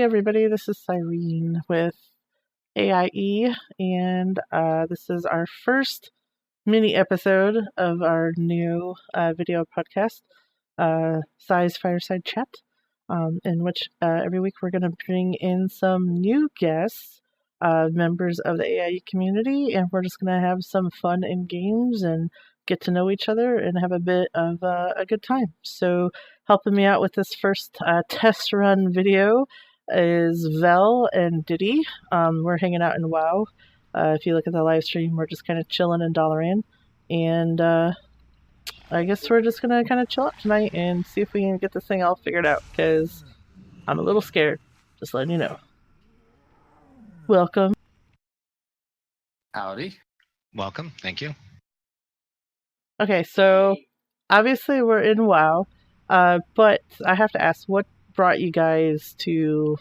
Hey everybody, this is Cyrene with AIE, and this is our first mini episode of our new video podcast, Fireside Chat, in which every week we're going to bring in some new guests, members of the AIE community, and we're just going to have some fun in games and get to know each other and have a bit of a good time. So helping me out with this first test run video is Vel and Diddi. We're hanging out in WoW. If you look at the live stream, we're just kind of chilling in Dalaran. And I guess we're just going to kind of chill out tonight and see if we can get this thing all figured out, because I'm a little scared. Just letting you know. Welcome. Howdy. Welcome. Thank you. Okay, so obviously we're in WoW, but I have to ask, what brought you guys to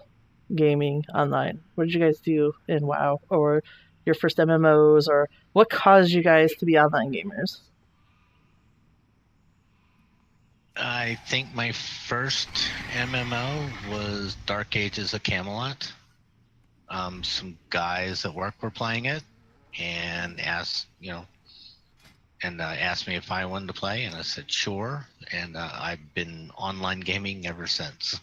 gaming online? What did you guys do in WoW, or your first MMOs, or what caused you guys to be online gamers? I think my first MMO was Dark Ages of Camelot. Some guys at work were playing it and asked me if I wanted to play, and I said sure, and I've been online gaming ever since.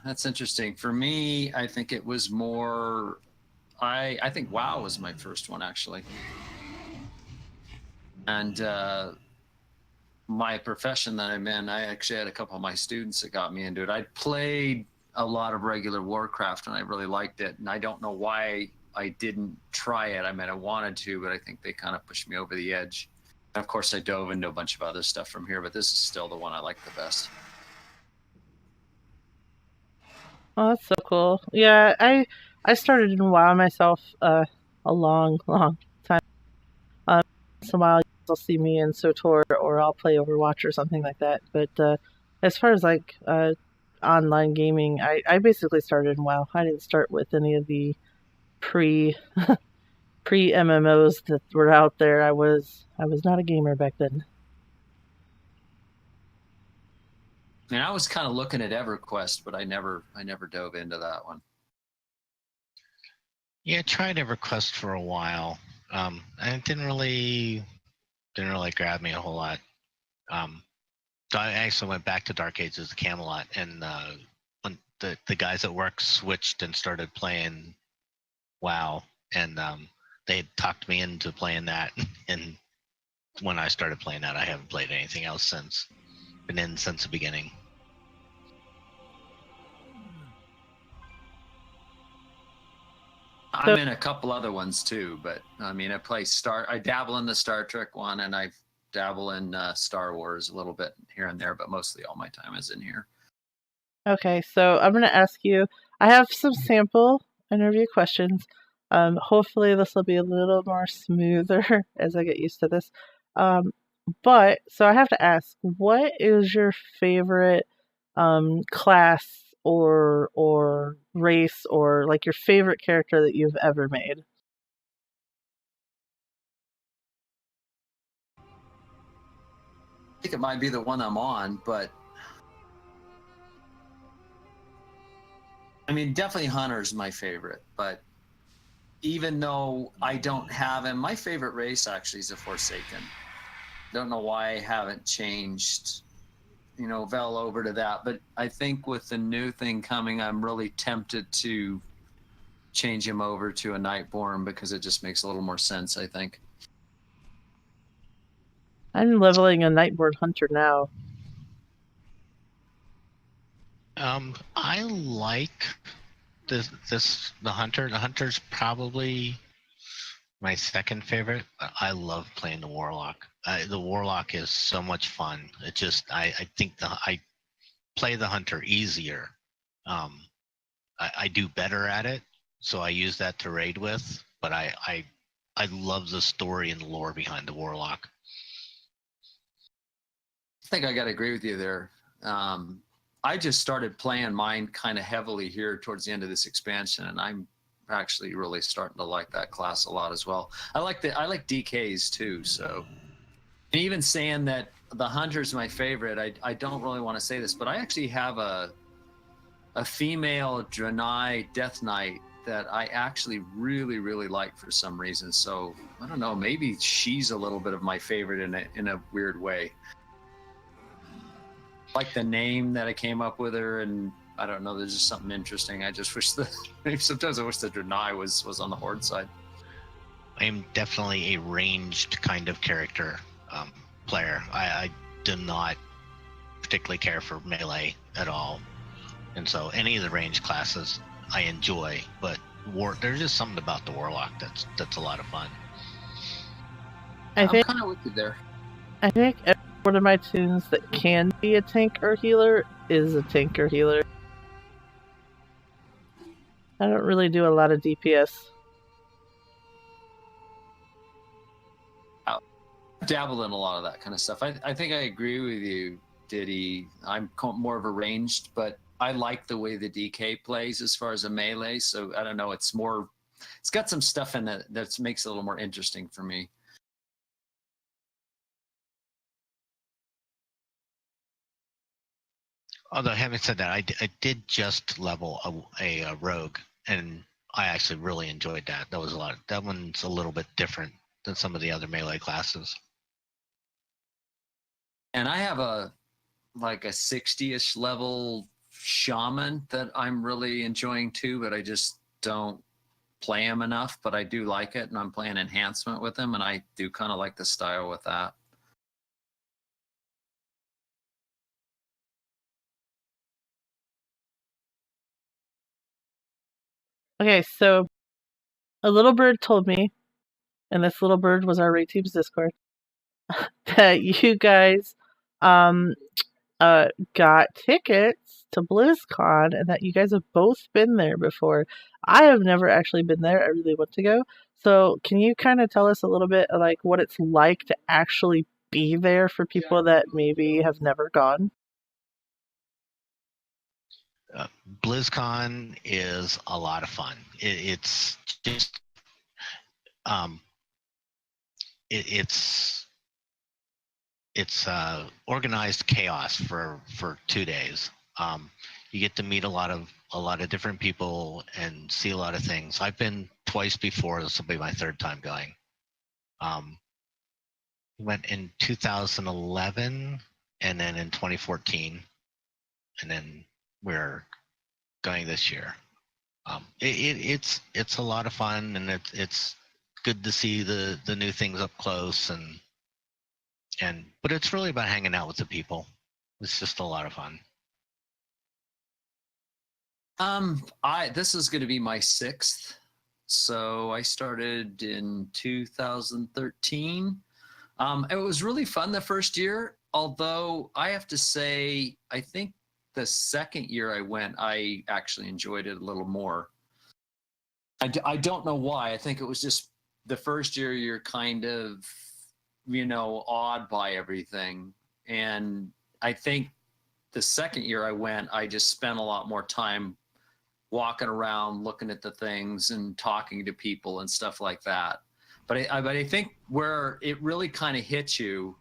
That's interesting. For me, I think it was more, I think WoW was my first one, actually. And my profession that I'm in, I actually had a couple of my students that got me into it. I played a lot of regular Warcraft and I really liked it, and I don't know why I didn't try it. I mean, I wanted to, but I think they kind of pushed me over the edge. And of course, I dove into a bunch of other stuff from here, but this is still the one I like the best. Oh, that's so cool. Yeah, I started in WoW myself a long time. Once in a while, you'll see me in SOTOR, or I'll play Overwatch or something like that. But as far as like online gaming, I basically started in WoW. I didn't start with any of the pre MMOs that were out there. I was not a gamer back then. I mean, I was kind of looking at EverQuest, but I never dove into that one. Yeah, I tried EverQuest for a while. And it didn't really grab me a whole lot. So I actually went back to Dark Ages of Camelot, and when the guys at work switched and started playing WoW, and they talked me into playing that, and when I started playing that, I haven't played anything else since. Been in since the beginning. I'm in a couple other ones too, but I mean, I dabble in the Star Trek one, and I dabble in Star Wars a little bit here and there, but mostly all my time is in here. Okay, so I'm going to ask you, I have some sample interview questions. Hopefully this will be a little more smoother as I get used to this. But, so I have to ask, what is your favorite class or race, or like your favorite character that you've ever made? I think it might be the one I'm on, but I mean, definitely Hunter's my favorite, but even though I don't have him, my favorite race actually is a Forsaken. Don't know why I haven't changed, Vel over to that, but I think with the new thing coming, I'm really tempted to change him over to a Nightborn, because it just makes a little more sense, I think. I'm leveling a Nightborn Hunter now. I like the Hunter. The Hunter's probably my second favorite. I love playing the Warlock. The Warlock is so much fun. It just, I think I play the Hunter easier. I do better at it, so I use that to raid with. But I love the story and the lore behind the Warlock. I think I got to agree with you there. I just started playing mine kind of heavily here towards the end of this expansion, and I'm actually really starting to like that class a lot as well. I like DKs too, so. And even saying that the Hunter's my favorite, I don't really want to say this, but I actually have a a female Draenei Death Knight that I actually really, really like for some reason. So I don't know, maybe she's a little bit of my favorite in a weird way. Like the name that I came up with her, and I don't know, there's just something interesting. I just wish sometimes I wish the Draenei was on the Horde side. I'm definitely a ranged kind of character player. I do not particularly care for melee at all, and so any of the range classes I enjoy. But there's just something about the Warlock that's a lot of fun. I'm kind of with you there. I think every one of my tunes that can be a tank or healer is a tank or healer. I don't really do a lot of DPS. Dabble in a lot of that kind of stuff. I think I agree with you, Diddy. I'm more of a ranged, but I like the way the DK plays as far as a melee. So I don't know. It's got some stuff in it that makes it a little more interesting for me. Although having said that, I did just level a rogue, and I actually really enjoyed that. That was a lot. That one's a little bit different than some of the other melee classes. And I have a 60-ish level shaman that I'm really enjoying too, but I just don't play him enough. But I do like it, and I'm playing enhancement with him, and I do kind of like the style with that. Okay, so a little bird told me, and this little bird was our Raid Team's Discord, that you guys got tickets to Blizzcon and that you guys have both been there before. I have never actually been there. I really want to go. So can you kind of tell us a little bit of like what it's like to actually be there for people that maybe have never gone? BlizzCon is a lot of fun. It's just it's organized chaos for 2 days. You get to meet a lot of different people and see a lot of things. I've been twice before. This will be my third time going. Went in 2011 and then in 2014, and then we're going this year. It's a lot of fun, and it's good to see the new things up close, but it's really about hanging out with the people. It's just a lot of fun. This is going to be my 6th. So I started in 2013. It was really fun the first year, although I have to say, I think the second year I went, I actually enjoyed it a little more. I don't know why. I think it was just the first year you're kind of, awed by everything. And I think the second year I went, I just spent a lot more time walking around, looking at the things and talking to people and stuff like that. But I think where it really kind of hit you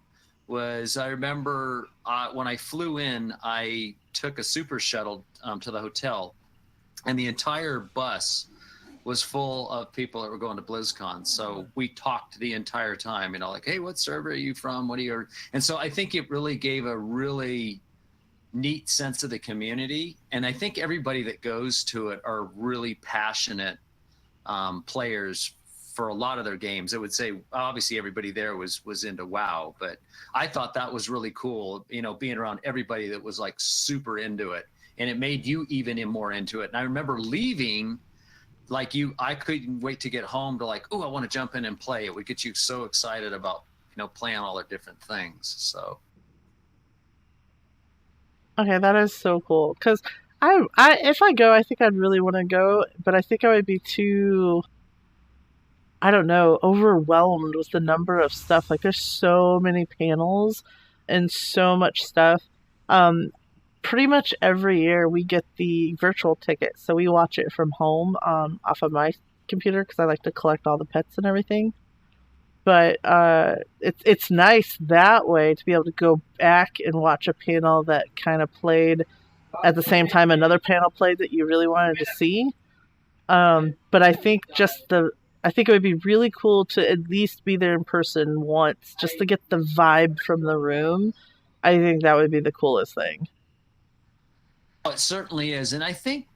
was, I remember when I flew in, I took a super shuttle to the hotel, and the entire bus was full of people that were going to BlizzCon. So we talked the entire time, like, hey, what server are you from? What are you? And so I think it really gave a really neat sense of the community. And I think everybody that goes to it are really passionate players for a lot of their games. I would say obviously everybody there was into WoW, but I thought that was really cool, being around everybody that was like super into it, and it made you even more into it. And I remember leaving, I couldn't wait to get home to I want to jump in and play. It would get you so excited about, playing all the different things. So. Okay, that is so cool. Because if I go, I think I'd really want to go, but I think I would be too, I don't know, overwhelmed with the number of stuff. Like, there's so many panels and so much stuff. Pretty much every year we get the virtual ticket, so we watch it from home off of my computer because I like to collect all the pets and everything. But it's nice that way to be able to go back and watch a panel that kind of played at the same time another panel played that you really wanted to see. But I think I think it would be really cool to at least be there in person once, just to get the vibe from the room. I think that would be the coolest thing. Oh, it certainly is. And I think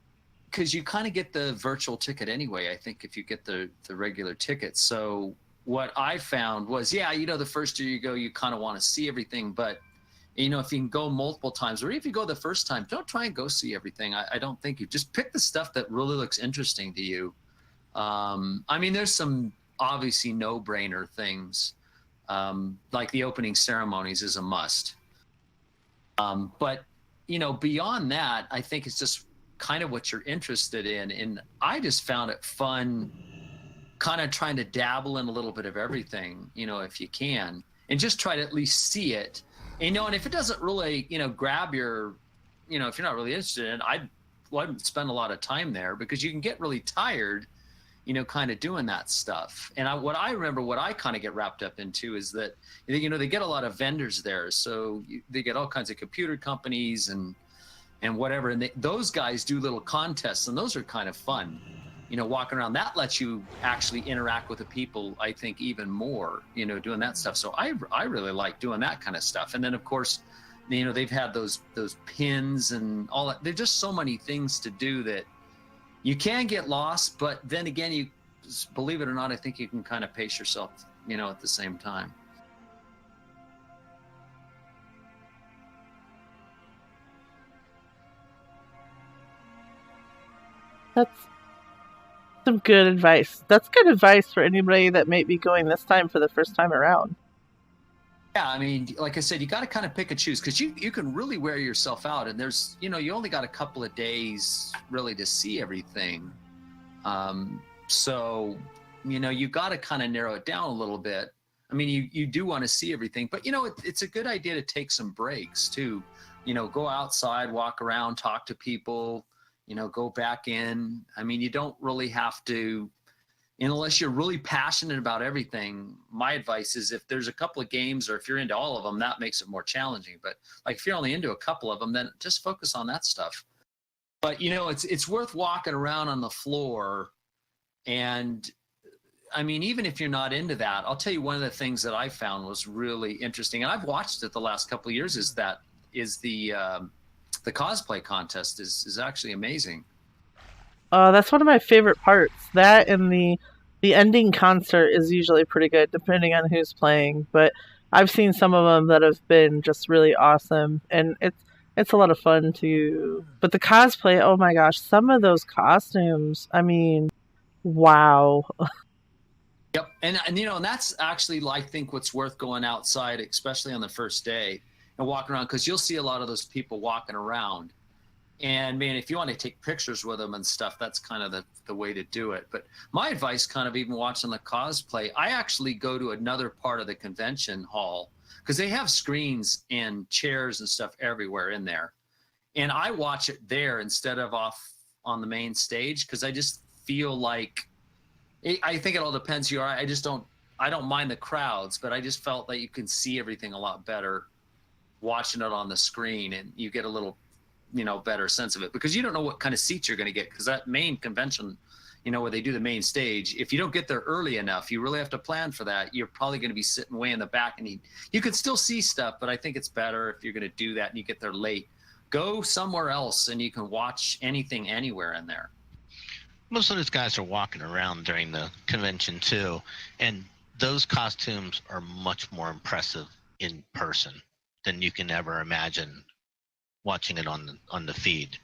because you kind of get the virtual ticket anyway, I think if you get the regular ticket. So what I found was, yeah, the first year you go, you kind of want to see everything. But, if you can go multiple times, or if you go the first time, don't try and go see everything. I don't think you just pick the stuff that really looks interesting to you. I mean, there's some obviously no-brainer things, like the opening ceremonies is a must. But, beyond that, I think it's just kind of what you're interested in. And I just found it fun kind of trying to dabble in a little bit of everything, if you can, and just try to at least see it. And, and if it doesn't really, grab your, if you're not really interested in it, I wouldn't spend a lot of time there, because you can get really tired, kind of doing that stuff. And what I remember, what I kind of get wrapped up into is that, they get a lot of vendors there. So they get all kinds of computer companies and whatever. And those guys do little contests, and those are kind of fun, walking around. That lets you actually interact with the people, I think, even more, doing that stuff. So I really like doing that kind of stuff. And then, of course, they've had those pins and all that. There's just so many things to do that you can get lost. But then again, you believe it or not, I think you can kind of pace yourself, at the same time. That's some good advice. That's good advice for anybody that may be going this time for the first time around. Yeah, I mean, like I said, you got to kind of pick and choose, because you can really wear yourself out, and there's, you only got a couple of days really to see everything. So, you got to kind of narrow it down a little bit. I mean, you do want to see everything, but it's a good idea to take some breaks too. Go outside, walk around, talk to people. Go back in. I mean, you don't really have to, unless you're really passionate about everything. My advice is, if there's a couple of games, or if you're into all of them, that makes it more challenging. But like, if you're only into a couple of them, then just focus on that stuff. But, it's worth walking around on the floor. And I mean, even if you're not into that, I'll tell you, one of the things that I found was really interesting, and I've watched it the last couple of years, is the cosplay contest is actually amazing. That's one of my favorite parts. That and the ending concert is usually pretty good, depending on who's playing. But I've seen some of them that have been just really awesome, and it's a lot of fun too. But the cosplay, oh my gosh, some of those costumes, I mean, wow. Yep, and and that's actually, I think, what's worth going outside, especially on the first day, and walking around, because you'll see a lot of those people walking around. And man, if you want to take pictures with them and stuff, that's kind of the way to do it. But my advice, kind of even watching the cosplay, I actually go to another part of the convention hall, because they have screens and chairs and stuff everywhere in there. And I watch it there instead of off on the main stage, because I just feel like, I think it all depends who you are. I don't mind the crowds, but I just felt that you can see everything a lot better watching it on the screen, and you get a little, better sense of it, because you don't know what kind of seats you're going to get, because that main convention, where they do the main stage, if you don't get there early enough, you really have to plan for that. You're probably going to be sitting way in the back, and you can still see stuff, but I think it's better if you're going to do that and you get there late, go somewhere else and you can watch anything anywhere in there. Most of those guys are walking around during the convention too, and those costumes are much more impressive in person than you can ever imagine watching it on the feed.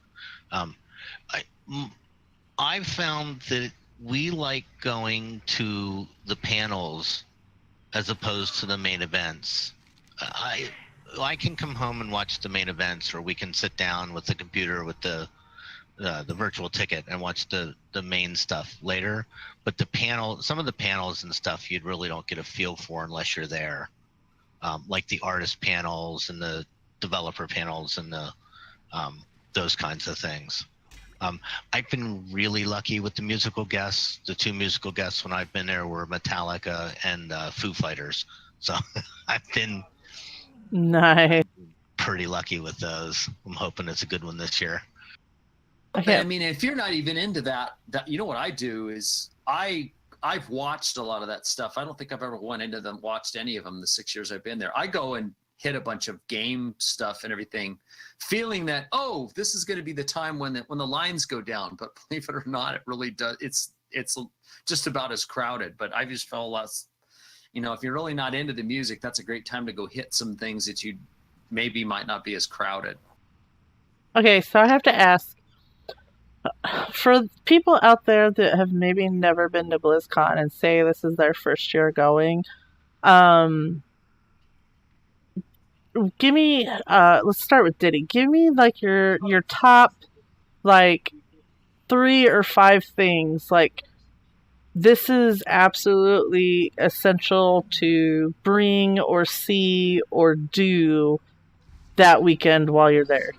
I've found that we like going to the panels as opposed to the main events. I can come home and watch the main events, or we can sit down with the computer with the virtual ticket and watch the main stuff later. But some of the panels and stuff, you really don't get a feel for unless you're there. Like the artist panels and the developer panels and those kinds of things. I've been really lucky with the musical guests. The two musical guests when I've been there were Metallica and Foo Fighters. So I've been nice. pretty lucky with those. I'm hoping it's a good one this year. I mean, if you're not even into that, you know what I do is I've watched a lot of that stuff. I don't think I've ever went into them, watched any of them the 6 years I've been there. I go and hit a bunch of game stuff and everything, feeling that, oh, this is going to be the time when the lines go down. But believe it or not, it really does. It's just about as crowded. But I just felt less, if you're really not into the music, that's a great time to go hit some things that you maybe might not be as crowded. Okay, so I have to ask, for people out there that have maybe never been to BlizzCon and say this is their first year going, give me, let's start with Diddy. Give me like your top like 3 or 5 things like this is absolutely essential to bring or see or do that weekend while you're there.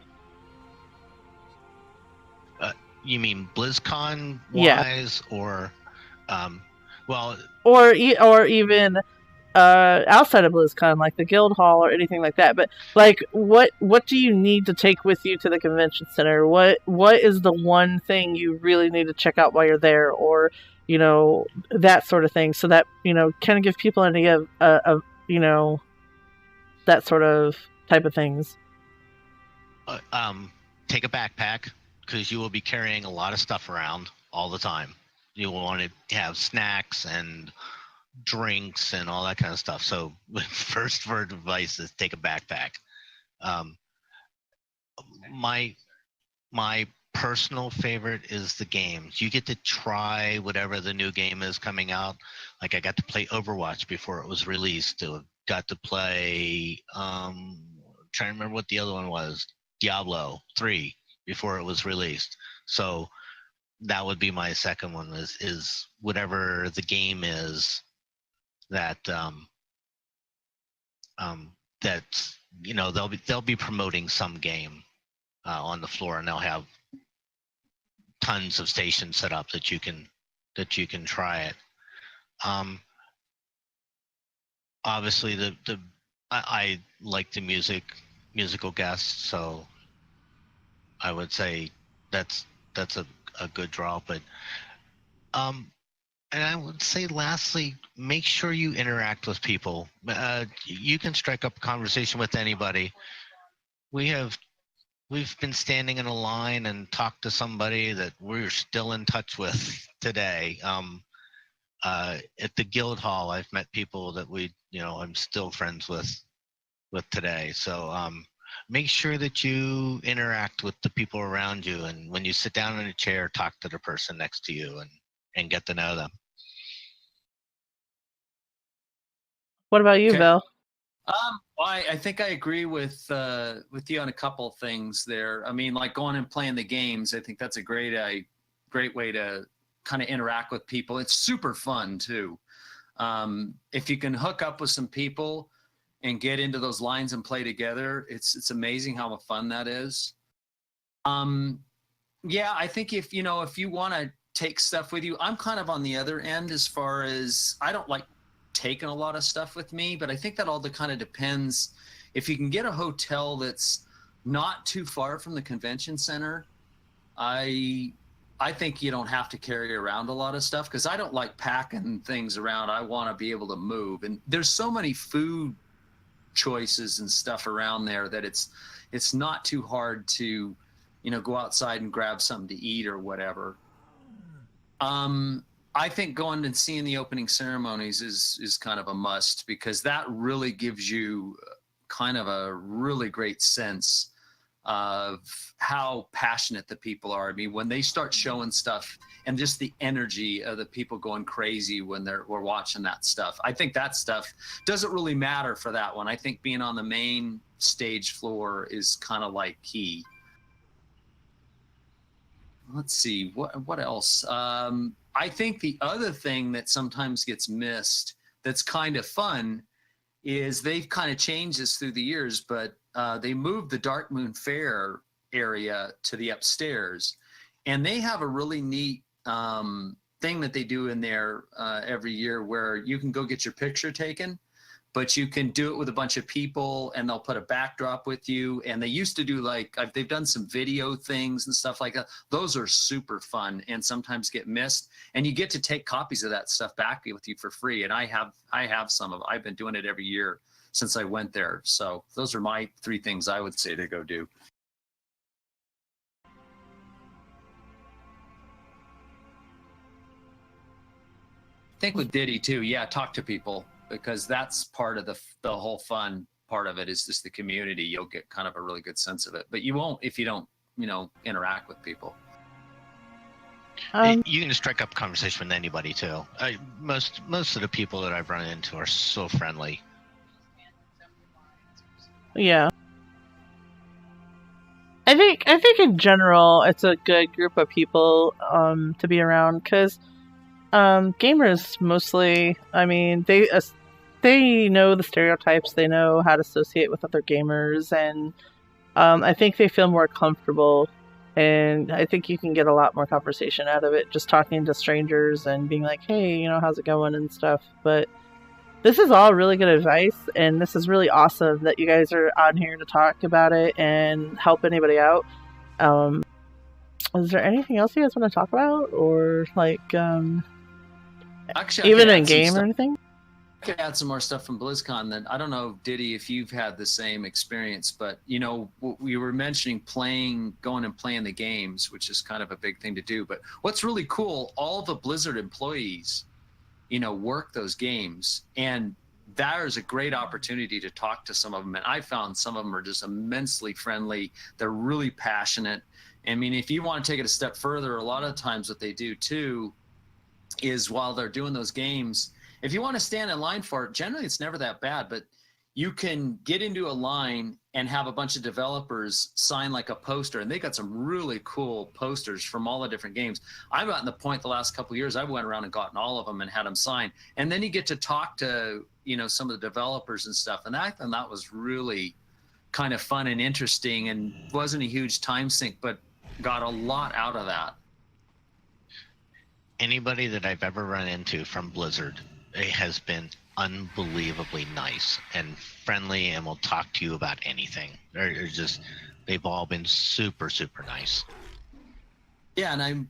You mean BlizzCon wise, or or even outside of BlizzCon, like the Guild Hall or anything like that. But like, what do you need to take with you to the convention center? What is the one thing you really need to check out while you're there, or that sort of thing, so that kind of give people an idea of that sort of type of things. Take a backpack, because you will be carrying a lot of stuff around all the time. You will want to have snacks and drinks and all that kind of stuff. So first for advice is take a backpack. My personal favorite is the games. You get to try whatever the new game is coming out. Like I got to play Overwatch before it was released. Got to play trying to remember what the other one was, Diablo 3 before it was released. So that would be my second one is whatever the game is that they'll be promoting some game on the floor, and they'll have tons of stations set up that you can try it. Obviously I like the musical guests, so I would say that's a good draw. But and I would say lastly, make sure you interact with people. You can strike up a conversation with anybody. We've been standing in a line and talked to somebody that we're still in touch with today. At the Guild Hall, I've met people that I'm still friends with today. So make sure that you interact with the people around you, and when you sit down in a chair, talk to the person next to you and get to know them. What about you, Bill? I think I agree with you on a couple of things there. I mean, like going and playing the games, I think that's a great way to kind of interact with people. It's super fun too. If you can hook up with some people and get into those lines and play together, it's amazing how much fun that is. Yeah, I think if you want to take stuff with you, I'm kind of on the other end as far as I don't like taking a lot of stuff with me, but I think that all kind of depends. If you can get a hotel that's not too far from the convention center, I think you don't have to carry around a lot of stuff, because I don't like packing things around. I want to be able to move, and there's so many food choices and stuff around there that it's not too hard to go outside and grab something to eat or whatever. I think going and seeing the opening ceremonies is kind of a must, because that really gives you kind of a really great sense of how passionate the people are. I mean, when they start showing stuff and just the energy of the people going crazy when we're watching that stuff, I think that stuff doesn't really matter for that one. I think being on the main stage floor is kind of like key. Let's see, what else? I think the other thing that sometimes gets missed that's kind of fun is they've kind of changed this through the years, but they moved the Dark Moon Fair area to the upstairs, and they have a really neat thing that they do in there every year where you can go get your picture taken, but you can do it with a bunch of people, and they'll put a backdrop with you. And they used to do they've done some video things and stuff like that. Those are super fun and sometimes get missed. And you get to take copies of that stuff back with you for free. And I have some of. I've been doing it every year since I went there. So those are my 3 things I would say to go do. I think with Diddy too, yeah, talk to people, because that's part of the whole fun part of it is just the community. You'll get kind of a really good sense of it, but you won't if you don't, interact with people. You can strike up conversation with anybody too. Most of the people that I've run into are so friendly. Yeah. I think in general it's a good group of people to be around, because gamers mostly, I mean, they know the stereotypes, they know how to associate with other gamers, and I think they feel more comfortable, and I think you can get a lot more conversation out of it just talking to strangers and being like, hey, how's it going and stuff. But this is all really good advice, and this is really awesome that you guys are on here to talk about it and help anybody out. Is there anything else you guys want to talk about, or Actually, even in game or anything? I could add some more stuff from BlizzCon. That I don't know, Diddy, if you've had the same experience, but we were mentioning going and playing the games, which is kind of a big thing to do. But what's really cool, all the Blizzard employees, work those games, and that is a great opportunity to talk to some of them. And I found some of them are just immensely friendly. They're really passionate. I mean, if you want to take it a step further, a lot of times what they do too is while they're doing those games, if you want to stand in line for it, generally it's never that bad, but you can get into a line and have a bunch of developers sign like a poster, and they got some really cool posters from all the different games. I've gotten the point the last couple of years, I went around and gotten all of them and had them sign. And then you get to talk to, some of the developers and stuff. And I thought that was really kind of fun and interesting, and wasn't a huge time sink, but got a lot out of that. Anybody that I've ever run into from Blizzard has been unbelievably nice and friendly, and will talk to you about anything. They've all been super, super nice. Yeah, and I'm,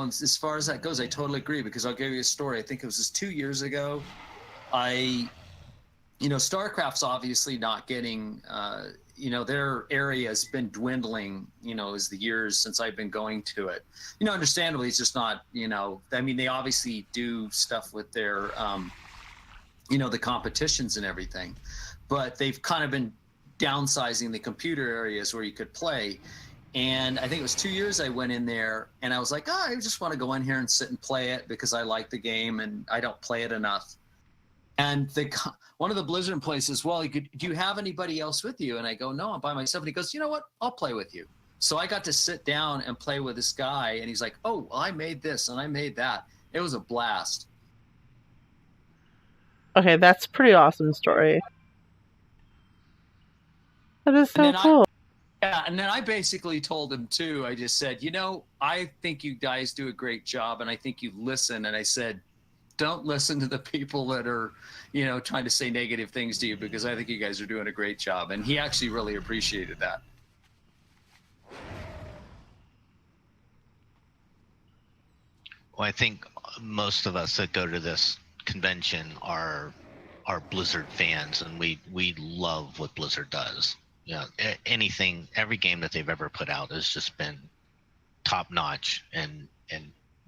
as far as that goes, I totally agree, because I'll give you a story. I think it was just 2 years ago. StarCraft's obviously not getting, their area has been dwindling, as the years since I've been going to it. Understandably, it's just not, I mean, they obviously do stuff with their, the competitions and everything, but they've kind of been downsizing the computer areas where you could play. And I think it was 2 years I went in there, and I was like, I just want to go in here and sit and play it because I like the game and I don't play it enough. And one of the Blizzard employees says, well, do you have anybody else with you? And I go, no, I'm by myself. And he goes, you know what? I'll play with you. So I got to sit down and play with this guy, and he's like, oh, well, I made this and I made that. It was a blast. Okay, that's a pretty awesome story. That is so cool. And then I basically told him too, I just said, I think you guys do a great job, and I think you listen. And I said, don't listen to the people that are, trying to say negative things to you, because I think you guys are doing a great job. And he actually really appreciated that. Well, I think most of us that go to this convention are Blizzard fans, and we love what Blizzard does. Every game that they've ever put out has just been top notch, and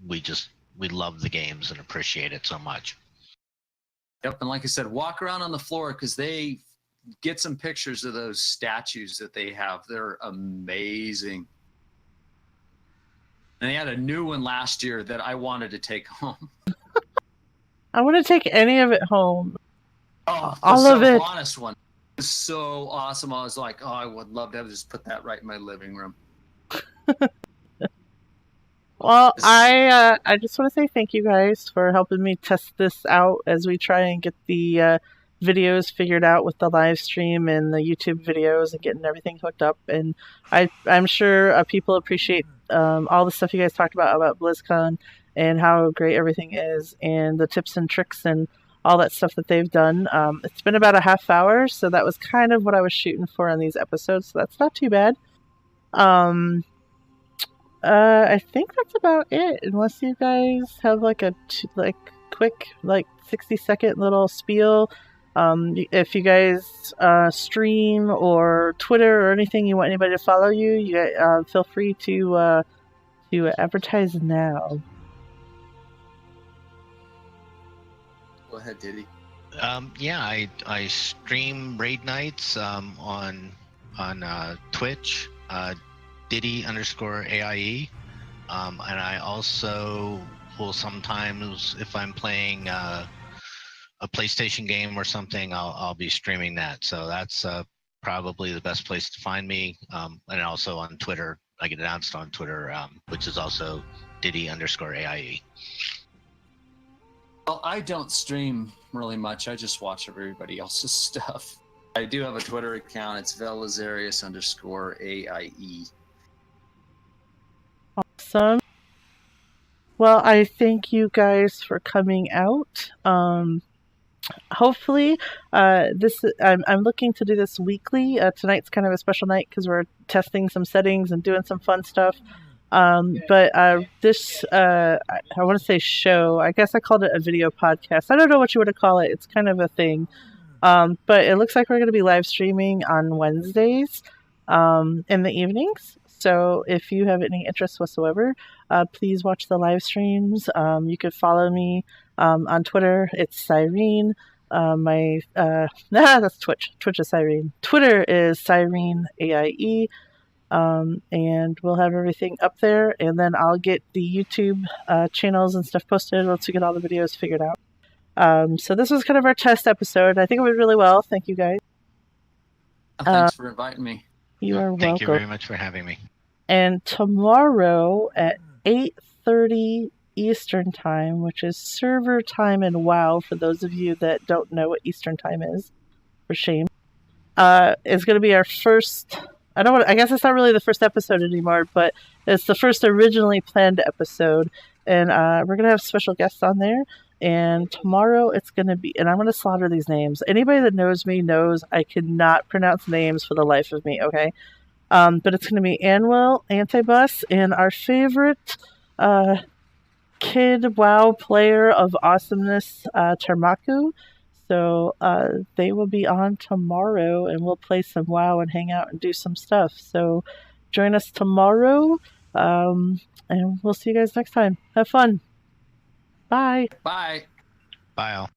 we love the games and appreciate it so much. Yep, and like I said, walk around on the floor, because they get some pictures of those statues that they have. They're amazing. And they had a new one last year that I wanted to take home. I want to take any of it home. Oh, all of it. The honest one was so awesome. I was like, I would love to have just put that right in my living room. Well, I just want to say thank you guys for helping me test this out as we try and get the videos figured out with the live stream and the YouTube videos and getting everything hooked up. And I'm sure people appreciate all the stuff you guys talked about BlizzCon and how great everything is, and the tips and tricks and all that stuff that they've done. It's been about a half hour, so that was kind of what I was shooting for in these episodes, so that's not too bad. I think that's about it, unless you guys have like a quick 60-second little spiel. If you guys stream or Twitter or anything you want anybody to follow you, feel free to advertise now. Go ahead, Diddy. Yeah, I stream raid nights on Twitch, Diddi_AIE, and I also will sometimes, if I'm playing a PlayStation game or something, I'll be streaming that. So that's probably the best place to find me. And also on Twitter, I get announced on Twitter, which is also Diddi_AIE. Well, I don't stream really much. I just watch everybody else's stuff. I do have a Twitter account. It's Velazarius_AIE. Awesome. Well, I thank you guys for coming out. Hopefully, I'm looking to do this weekly. Tonight's kind of a special night because we're testing some settings and doing some fun stuff. But this, I want to say show, I guess I called it a video podcast. I don't know what you want to call it. It's kind of a thing. But it looks like we're going to be live streaming on Wednesdays in the evenings. So if you have any interest whatsoever, please watch the live streams. You could follow me on Twitter. It's Cyrene. That's Twitch. Twitch is Cyrene. Twitter is CyreneAIE. And we'll have everything up there, and then I'll get the YouTube channels and stuff posted once we get all the videos figured out. So this was kind of our test episode. I think it went really well. Thank you guys. Thanks for inviting me. You are welcome. Thank you very much for having me. And tomorrow at 8:30 Eastern Time, which is server time in WoW, for those of you that don't know what Eastern Time is, for shame, is going to be our first... I guess it's not really the first episode anymore, but it's the first originally planned episode. And we're going to have special guests on there. And tomorrow it's going to be... And I'm going to slaughter these names. Anybody that knows me knows I cannot pronounce names for the life of me, okay? But it's going to be Anwell, Antibus, and our favorite kid WoW player of awesomeness, Termaku. So they will be on tomorrow, and we'll play some WoW and hang out and do some stuff. So join us tomorrow, and we'll see you guys next time. Have fun. Bye. Bye. Bye all.